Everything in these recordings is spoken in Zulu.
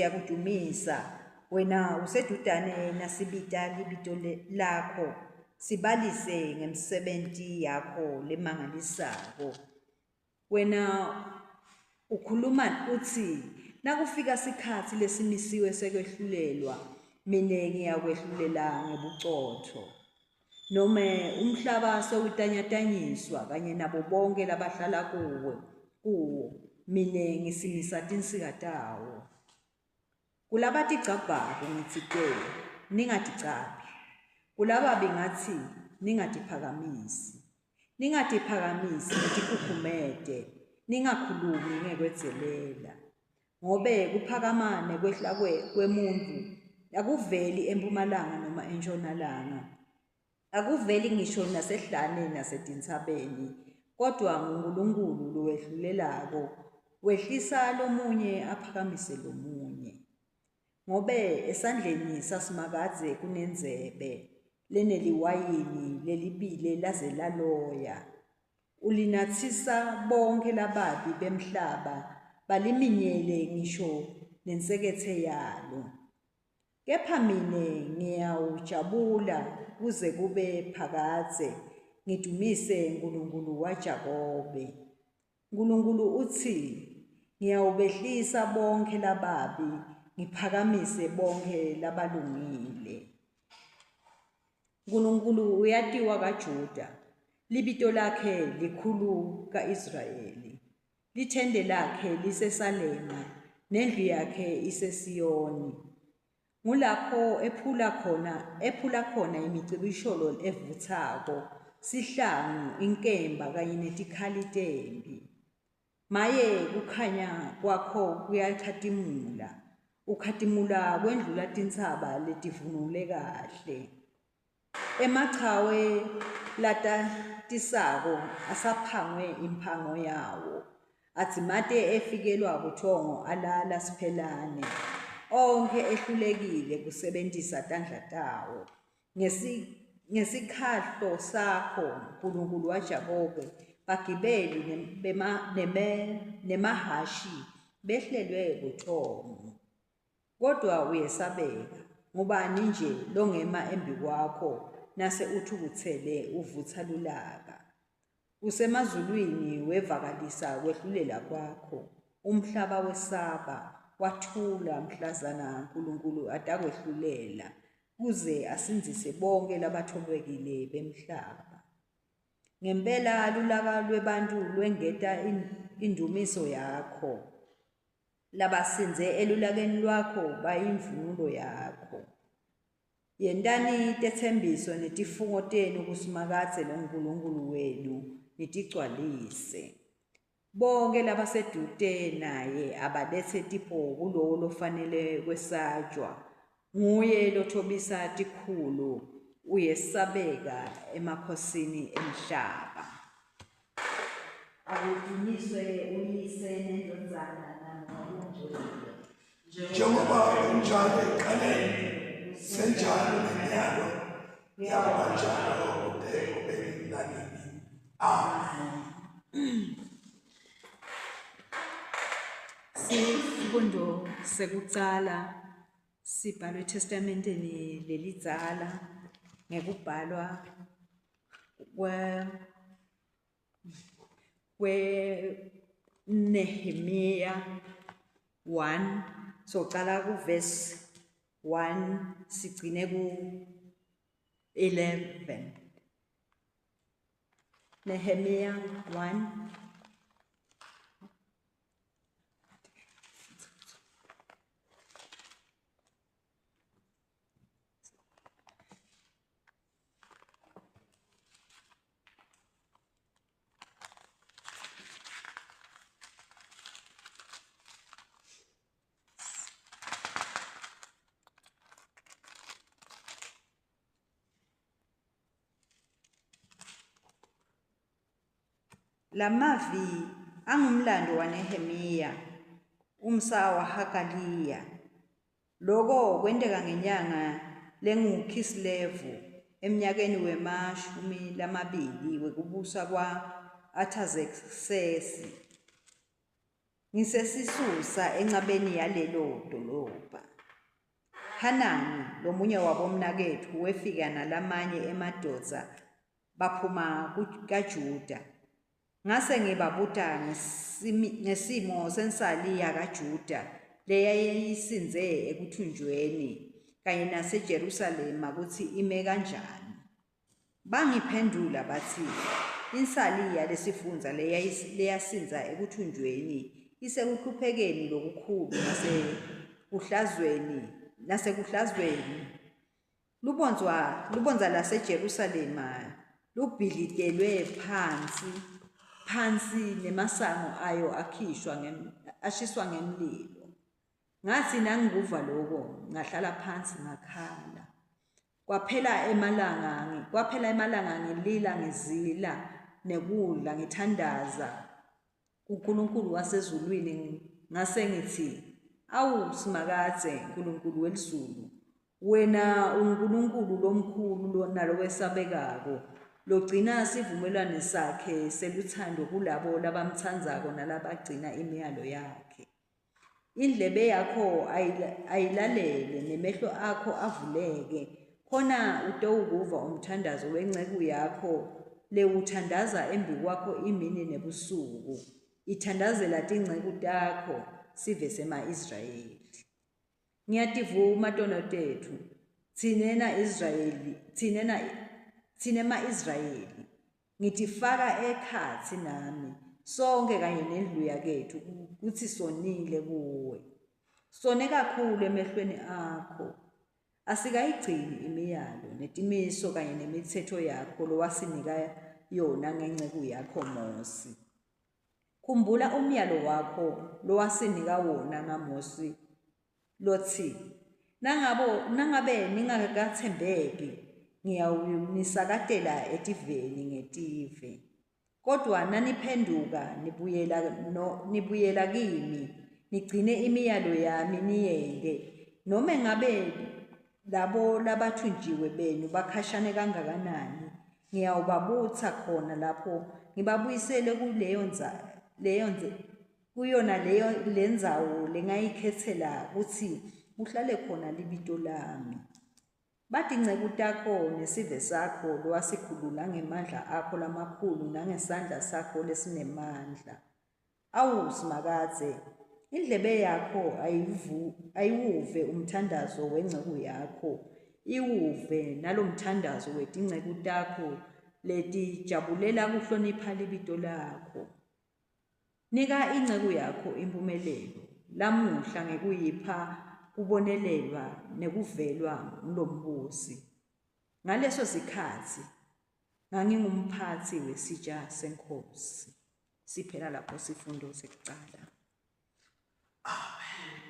siyakudumisa wena usedudane nasibita libito lakho sibalise ngemsebenzi yakho lemangalisako. Wena ukhuluma uthi nakufika sikhathi lesimisiwe sekwehlulelwa mina ngiyakwehlulela ngebucotho. Noma umhlaba sewutanyatanyiswa kanye nabo bonke labahlala kuwo mina ngisimisa tinsika tawo. Kulabati cabhako ngithi ke ningaticaphi, kulababi ngathi ningatiphakamisi. Ningatiphakamisi nitikukhumete, ningakhulumi ngekwedzelela. Ngobe kuphakama nekwehla kwemuntu akuveli empumalanga noma entshonalanga. Akuveli ngisho nasehlane nasetintsabeni, kodwa nguNkulunkulu lowehlulelako, wehlisa lomunye aphakamise lomunye. Ngobe esandleni sasimakadze kunendzebe leneliwayini lelibile laze laloya. Ulinatsisa bonke lababi bemhlaba baliminyele ngisho nensekethe yalo. Kepha mine ngiyawujabula kuze kube phakadze ngidumise Nkulunkulu waJakobe. Nkulunkulu uthi ngiyawubehlisa bonke lababi ngiphakamise bonke labalungile. Nkulunkulu uyatiwa kaJuda, libito lakhe likhulu ka-Israyeli. Lithende lakhe liseSalema, nendlu yakhe iseSiyoni. Ngulapho ephula khona imicibisholo evuthako, sihlangu, inkemba kanye netikhali tempi. Maye kukhanya kwakho kuyakhatimula, ukhatimula kwendlula tintsaba letivunule kahle. Emachawe latatisako asaphangwe imphango yawo, adzimate efikelwa buthongo alala siphelane. Onke ehlulekile kusebenzisa tandla tawo. Ngesikhahlo sakho Nkulunkulu waJakobe bagibeli nemahashi behlelwe buthongo. Kodwa uyesabeka, ngubani nje longema embi kwakho nase uthukuthele uvutha lulaka. Usemazulwini wevakalisa kwehlulela kwakho, umhlaba wesaba wathula mhlazana Nkulunkulu atakwehlulela kuze asinzise bonke labathobekile bemhlaba. Ngempela lulaka lwebantu lwengeta indumiso yakho, labasinze elulakeni lwakho bayimvunulo yakho. Yentani tethembiso netifungo tenu kusimakadze loNkulunkulu wenu nitigcwalise. Bonke labasedute naye abalethe tipho kulowo lofanele kwesatshwa. Nguye lothobisa tikhulu, uyesabeka emakhosini emhlaba. Akudunyiswe uyise nendodana nangokungcwele. Njengoba kunjalo ekuqaleni, senjalo nenyalo, yaba njalo kude kube nanini. Amen. Sifundo sekucala sibhalwe eTestamenteni lelidzala ngekubhalwa Nehemiya 1, socala kuverse 1 sigcine ku 11. Nehemiya 1. Lamavi angumlando waNehemiya umsa waHagaliya. Loko kwenteka ngenyanga lenguKislevu emnyakeni wema-20 wekubusa kwa-Artaxerxes. ngisesisusa encabeni yalelo dolobha. Hanani lomunye wabomnakethu wefika nalamanye emadoda baphuma kaJuda. Ngase ngibabuta ngesimo sensaliya kaJuda leyayisinze ekuthunjweni kanye naseJerusalema ukuthi ime kanjani. Bangiphendula bathi insaliya lesifundza leyasinza ekuthunjweni isekuhluphekeni lokukhulu nasekuhlazweni. Lubonza laseJerusalema lubhilitelwe phansi nemasango ayo ashiswa ngemlilo. Ngathi nangikuva lokho ngahlala phansi ngakhala. Kwaphela emalanga ngilila ngizila nekudla ngithandaza uNkulunkulu wasezulwini ngase ngithi, awu simakadze Nkulunkulu welizulu, wena uNkulunkulu lomkhulu nalowesabekako, logcina sivumelwano sakhe seluthando kulabo labamthandzako nalabagcina imiyalo yakhe. Indlebe yakho ayilalele nemehlo akho avuleke, khona utowukuva umthandazo wenceku yakho lewuthandaza embi kwakho imini nebusuku, ithandazela tinceku takho sive sema-Israyeli. Ngiyativuma tonotethu, ma-Israyeli, ngitifaka ekhatsi nami sonke kanye nendlu yakethu kuthi sonile kuwe. Sone kakhulu emehlweni akho. Asikayigcini imiyalo netimiso kanye nemithetho yakho lowasinika yona ngenceku yakho Mose. Khumbula umyalo wakho lowasinika wona ngaMose lothi, nangabe ningakathembeki ngiyawunisakatela etiveni ngetive. Kodwa naniphenduka nibuyela kimi, nigcine imiyalo yami niyende, noma ngabe labo labathunjiwe benu bakhashane kangakanani, ngiyawubabutha khona lapho ngibabuyisele kuyona lendzawo lengayikhetsela ukuthi kuhlale khona libito lami. Bathi inceku takho nesive sakho lowasikhulula ngemandla akho lamakhulu nangesandla sakho lesinemandla. Awu simakadze, indlebe yakho ayiwuve umthandazo wenceku yakho, iwuve nalomthandazo wetinceku takho letijabulela kuhlonipha libito lakho. Nika inceku yakho impumelelo lamuhla ngekuyipha kubonelelwa nekuvelwa ngulombusi. Ngaleso sikhatsi ngangingumphathi wesitsha senkosi. Siphela lapho sifundo sekucala. Amen.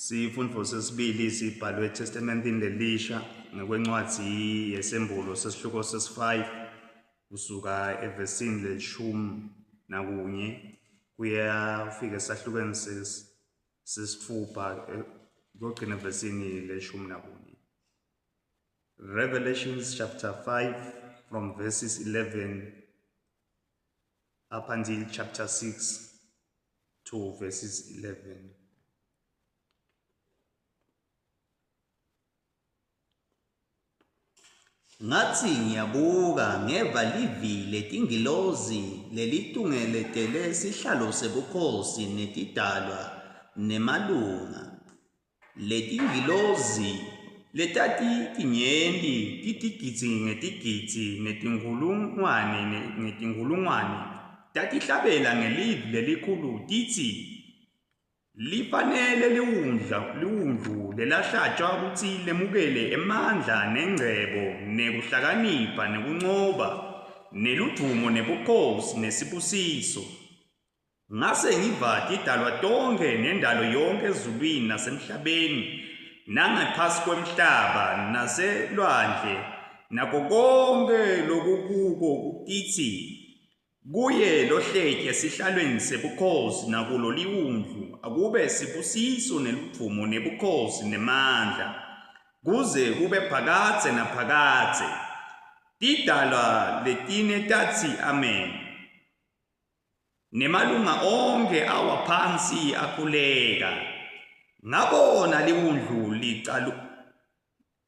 Sifundvo sesibili sibhalwe eTestamentini lelisha ngekwencwadzi yesembulo sesihloko sesi-5 kusuka evesini le-11 kuya ufika esahlukweni sesitfupha kugcina evesini le-11. Revelations chapter 5 from verses 11 up until chapter 6 to verses 11. Ngathi ngiyabuka ngeva livile tingilozi lelitungeletele isihlalo sebukhosi netidalwa nemalunga. Letingilozi letati tinyenti titigidzi ngetigidzi netinkhulungwane tatihlabela ngelivi lelikhulu titsi, lifanele liwundlule lashajwa ukuthi lemukele emandla nengcebo nekuhlakanipha nekuncoba neludumo nebukhosi nesibusiso. Ngase ngiva tidalwa tonke nendalo yonke ezulwini nasemhlabeni nangaphasi kwemhlaba naselwandle nako konke lokukuko kithi kuye lohlethe esihlalweni sebukhosi nakulo liwundlu akube sibusiso neludumo nebukhosi nemandla kuze kube phakathe naphakathe. Tidalwa letine tathi amen. Nemalunga onke awaphansi akhuleka. Ngabona liwundlu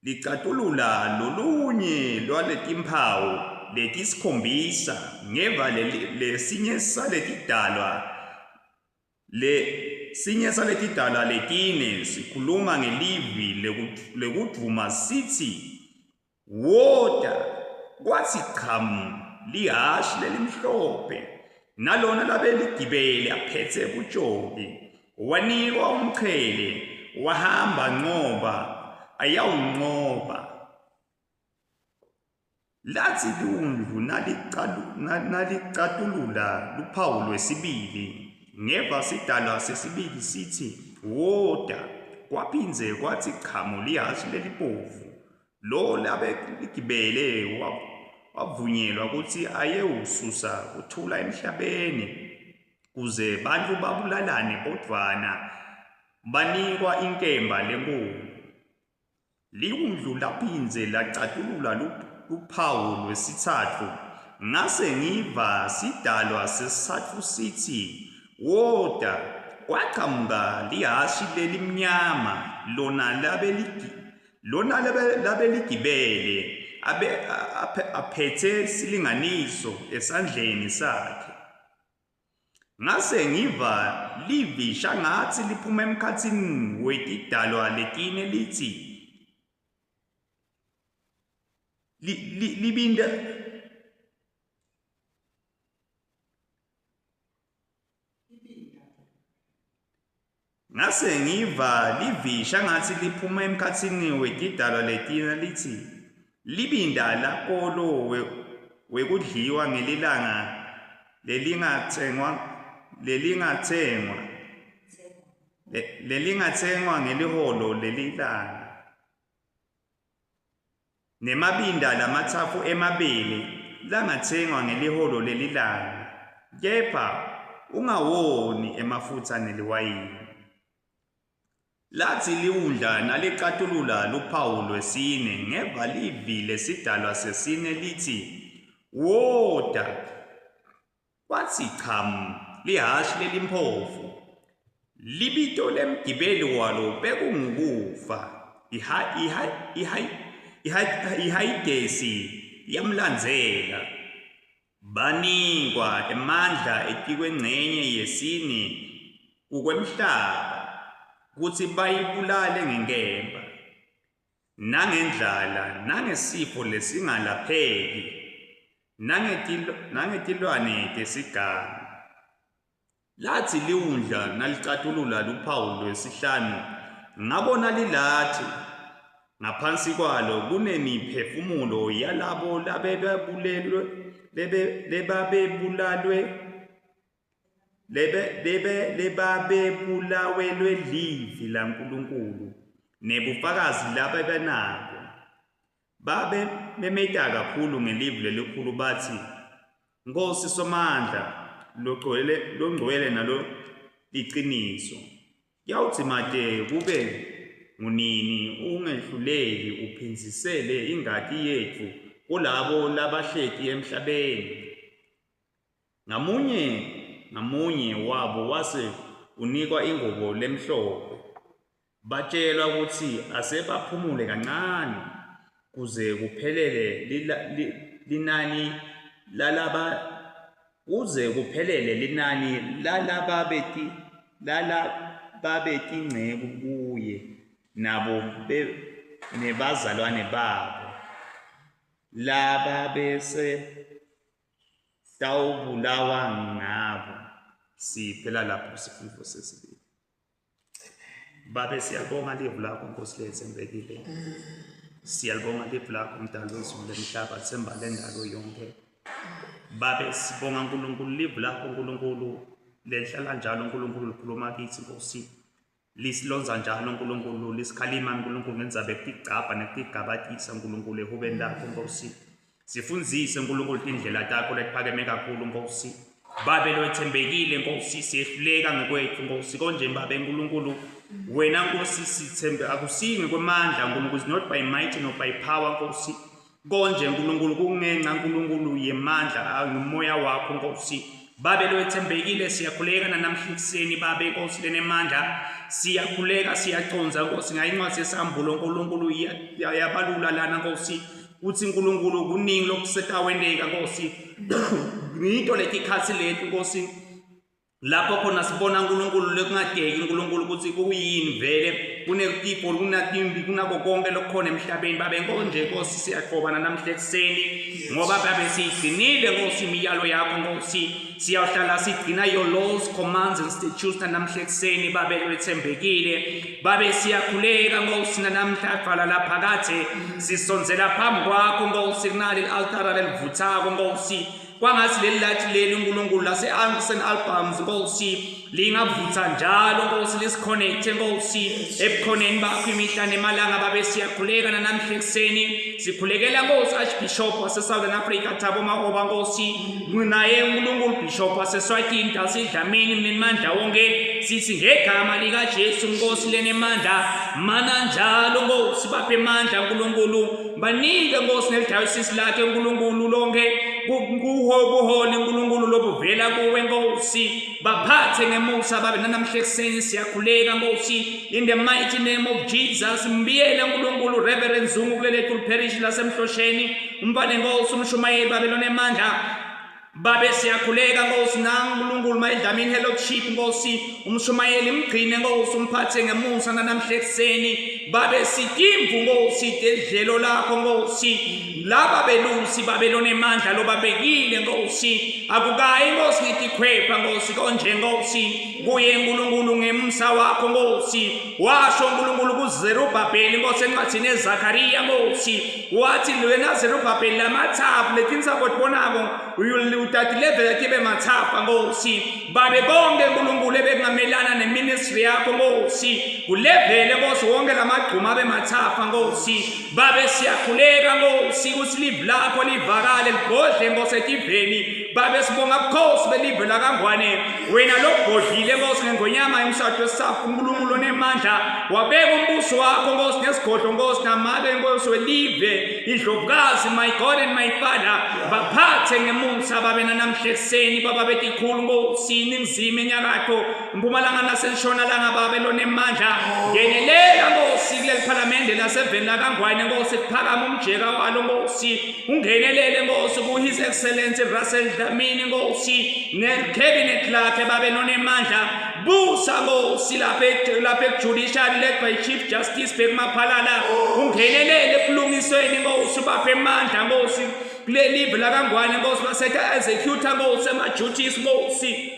licatulula lolunye lwaletimphawu letisikhombisa ngeva lesinye saletidalwa letine sikhuluma ngelivi lekudvuma sithi woda kwatsi qhamu lihhashi lelimhlophe nalona labeligibele aphetse bujoki wanikwa umqhele wahamba nqoba ayawunqoba. Lathi liwundlu nalicatulula luphawu lwesibili ngeva sidalwa sesibili sithi woda kwaphindze kwathi qhamu lihhashi lelibovu lo labeligibele wavunyelwa ukuthi ayewususa uthula emhlabeni kuze bantu babulalane bodvwana banikwa inkemba lenkulu. Liwundlu laphindze lacatulula luphawu lwesithathu ngase ngiva sidalwa sesithathu sithi woda kwaqhamuka lihhashi lelimnyama lona labeligibele aphethe silinganiso esandleni sakhe. Ngase ngiva livisha ngathi liphuma emkhatsini wetidalwa letine lithi libinda ngase ngiva livisha ngathi liphuma emkhatsini wetidalwa letine lithi libinda lakolo wekudliwa ngelilanga lelingatsengwa ngeliholo lelilanga nemabinda lamatsafu emabele langatsengwa ngeliholo lelilanga kepha ungawoni emafutsa neliwayini. Lathi liwundla nalicatulula luphawu lwesine ngeva livi lesidalwa sesine lithi woda kwatsi qhamu lihhashi lelimphofu libito lemgibeli walo bekungukufa ihayidesi yamlandzela banikwa emandla etikwengcenye yesine kukwemhlaba kutsi bayibulale ngenkemba nangendlala nangesifo lesingalapheki nangetilwane tesiganga. Lathi liwundla nalicatulula luphawu lwesihlanu ngabona lilathi ngaphansi kwalo kunemiphefumulo yalabo lebabebulawelwe livi laNkulunkulu nebufakazi labebenabo babe memeta kakhulu ngelivi lelikhulu bathi Nkosi Somandla longcwele nalo liqiniso yawuthi made kube ngunini ungehluleli uphinzisele ingati yethu kulabo labahleti emhlabeni. Ngamunye wabo wase unikwa ingubo lemhlophe batshelwa ukuthi asebaphumule kancane kuze kuphelele linani lalababetinceke kuye nabo nebazalwane babo laba bese tawubulawa ngabo. Siphela lapho isifundo sesibili. Babe siyabonga livu lakho Nkosi lethembekile. Siyalibonga livu lakho mdali wezulu lemihlaba themba lendalo yonke. Babe sibonga uNkulunkulu livu lakho uNkulunkulu lehlala njalo uNkulunkulu likhuluma kithi Nkosi. Lisilonza njalo uNkulunkulu lisikhalima uNkulunkulu ngenzabe kutigcabha nekutigabatisa uNkulunkulu ehubeni lakho Nkosi. Sifundzise uNkulunkulu indlela takho letiphakeme kakhulu Nkosi. Babe lwethembekile Nkosi siyehluleka ngekwethu Nkosi konje babe uNkulunkulu wena Nkosi sithembe akusinge kwemandla uNkulunkulu is not by might nor by power Nkosi. Konje uNkulunkulu kungenxa uNkulunkulu yemandla ngumoya wakho Nkosi. Babe lwethembekile siyakhuleka namhlikseni babe Nkosi lenemandla siyakhuleka siyaconza Nkosi ngayincwadi yesambulo uNkulunkulu yabalula lana Nkosi uthi uNkulunkulu kuningi lokusetakwendeka Nkosi into letikhathi leti Nkosi lapho khona sibona uNkulunkulu lekungadeki uNkulunkulu ukuthi kuyini vele kunetifo kunatimbi kunako konke lokukhona emhlabeni babe konje Nkosi siyaqhobana namhlekuseni ngoba babe sigcinile Nkosi imiyalo yakho Nkosi siyahlala sigcina your laws commands and statutes namhlekuseni babe lwethembekile babe siyakhuleka Nkosi namhla lapha kade sisonzela phambi kwakho Nkosi kunali i-altara lelivuthako Nkosi kwangathi leli lathi leli uNkulunkulu lase-Anglican albums Nkosi lingavutha njalo Nkosi lisiconnecte Nkosi ebukhoneni bakho imihla nemalanga babe siyakhuleka namhlekuseni sikhulekela Nkosi Archbishop wase-Southern Africa Thabo Makgoba Nkosi naye uNkulunkulu Bishop wase-Swatini Dulcie Dlamini Mnimandla wonke sithi ngegama likaJesu Nkosi lenemandla mana njalo Nkosi baphe amandla uNkulunkulu banike Nkosi nelidayosisi lakhe uNkulunkulu lonke buholi uNkulunkulu lobuvela kuwe Nkosi baphathe ngemusa babe namhlekuseni siyakhuleka Nkosi in the mighty name of Jesus mbiyele uNkulunkulu Reverend Zungu kulelethu parish lasemhlosheni umbane Nkosi umshumayeli babe lonemandla babe siyakhuleka Nkosi uNkulunkulu mayidlamini fellowship Nkosi umshumayeli mgcine Nkosi umphathe ngemusa namhlekuseni babe sitimvu Nkosi idlelo lakho Nkosi laba belusi babe lonemandla lobabekile Nkosi akukayi Nkosi ngitikhwepha Nkosi konje Nkosi kuye uNkulunkulu ngemsa wakho Nkosi washo uNkulunkulu kuZerubabheli Nkosi encwadini yeZakhariya Nkosi wathi wena Zerubabheli lamathafu letinsabo tibonako utatilevela tibe mathafa Nkosi babe bonke uNkulunkulu ebengamelana neministry yakho Nkosi kulevele Nkosi wonke lamagquma abe mathafa Nkosi babe siyakhuleka Nkosi ukuthi live lakho livakale libhodle Nkosi etiveni babe sibonga bukhosi belive lakangwane wena lobhodlile Nkosi ngengonyama yomshado wesapho uNkulunkulu onemandla wabeka umbuso wakho Nkosi nesigodlo Nkosi namake Nkosi welive idlovukazi my God and my Father baphathe ngemusa babe namhlekuseni baba betikhulu Nkosi ningizimu enyakatho impumalanga nasentshonalanga babe lonemandla ngenelela Nkosi kuleli parliament laseveni lakangwane Nkosi kuphakama umjeka walo Nkosi ungenelele Nkosi ku His Excellency Russell Dlamini Nkosi necabinet lakhe babe lonemandla busa Nkosi lapha ejudiciary led by Chief Justice Bheki Maphalala ungenelele ebulungisweni Nkosi baphe amandla Nkosi kulelive lakangwane Nkosi basetha executor Nkosi ema-duties Nkosi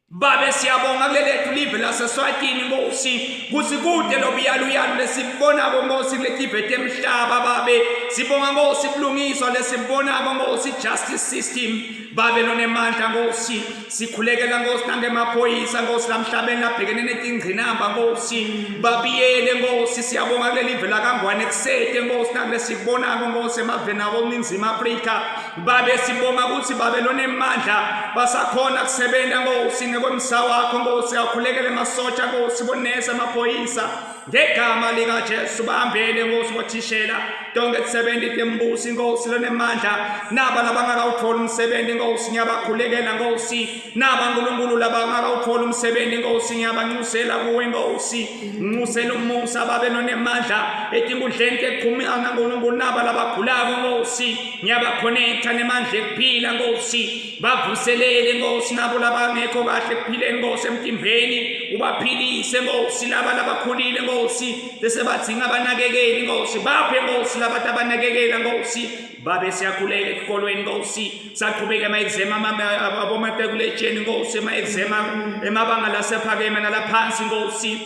babe siyabonga kulelethu live laseSwatini Nkosi kuthi kude lobuyaluyalo lesibonako Nkosi kuletivete emhlaba babe sibonga Nkosi kulungiswa lesibonako Nkosi justice system babe lonemandla Nkosi sikhulekela Nkosi nangemaphoyisa Nkosi lamhlabeni labhekene netingqinamba Nkosi babiyele Nkosi siyabonga kulelive lakangwane kusete Nkosi nakulesibonako Nkosi emaveni abo eNingizimu Afrika babe sibonga ukuthi babe lonemandla basakhona kusebenza Nkosi kwemsa wakho Nkosi yakhulekele masotsha Nkosi bonese amaphoyisa ngegama likaJesu bahambele Nkosi bothishela tonke tisebenzi tembusi Nkosi lonemandla naba labangakawuthola umsebenzi Nkosi ngiyabakhulekela Nkosi naba uNkulunkulu labangakawuthola umsebenzi Nkosi ngiyabanxusela kuwe Nkosi nxusela umusa babe lonemandla etinkundleni teqhumana uNkulunkulu naba labagulako Nkosi ngiyabaconnecta nemandla ekuphila Nkosi bavuselele Nkosi nabo labangekho kahle kuphileni Nkosi emtimbeni ubaphilise Nkosi laba labakhulile Nkosi bese badzinga abanakekeli Nkosi baphe Nkosi labantu abanakekela Nkosi babe siyakhuleka esikolweni Nkosi saqhubeka ama-exam abomatriculation Nkosi ama-exam emabanga lasephakeme nalaphansi Nkosi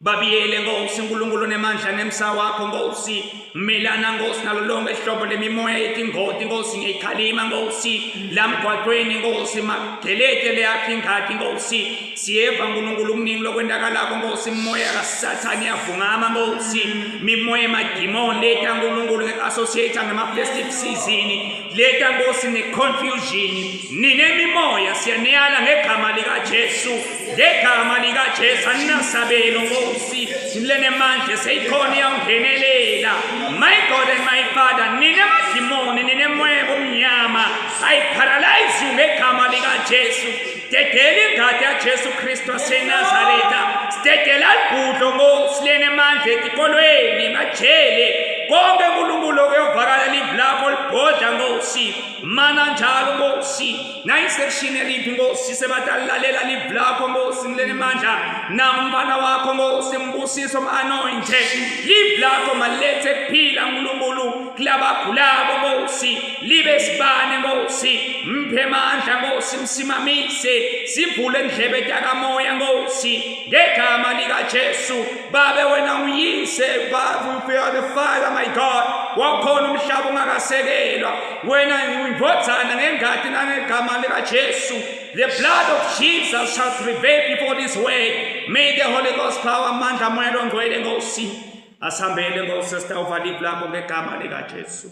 babiyele Nkosi uNkulunkulu nemandla nemsa wakho Nkosi melana Nkosi nalo lonke ihlobo lemimoya yetingoti Nkosi ngiyikhalima Nkosi lamgwaqweni Nkosi magelete leyakho ingadi Nkosi siyeva uNkulunkulu ukuningi lokwendakalako Nkosi imoya kaSathane yavungama Nkosi mimoya emadimoni leta uNkulunkulu nge-associate ngema-festive season leta Nkosi ne-confusion ninemimoya siyaniyala ngegama likaJesu ngegama likaJesu aninasabelo Nkosi nilenemandla seyikhona iyawungenelela my God and my Father ninemadimoni ninemoya omnyama ayiparalyze ngegama likaJesu dedela ingadi yaJesu Kristu waseNazaretha sidedela libhudlo Nkosi lenemandla etikolweni majele konke uNkulunkulu kuyovakala live lakho libhodla Nkosi mana njalo Nkosi nayisection eliphi Nkosi sebatalalela live lakho Nkosi nilenemandla namfana wakho Nkosi mbusiso anointe live lakho malethe kuphila uNkulunkulu kulabagulabo Nkosi libe sibane Nkosi mphe mandla Nkosi msimamise sivule indlebe takamoya Nkosi ngegama likaJesu babe wena uyise babu fear the Father my God wakhona umhlaba ungakasekelwa wena uyivodzana ngengadi nangegama likaJesu the blood of Jesus shall prevail before this word may the Holy Ghost power amandla moya ongcwele Nkosi asambele Nkosi sister overlive lapho ngegama likaJesu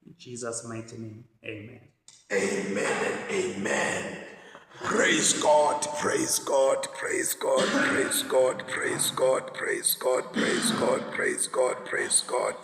in Jesus mighty name amen. Amen and amen. Praise God, praise God, praise God, praise God, praise God, praise God, praise God, praise God, praise God.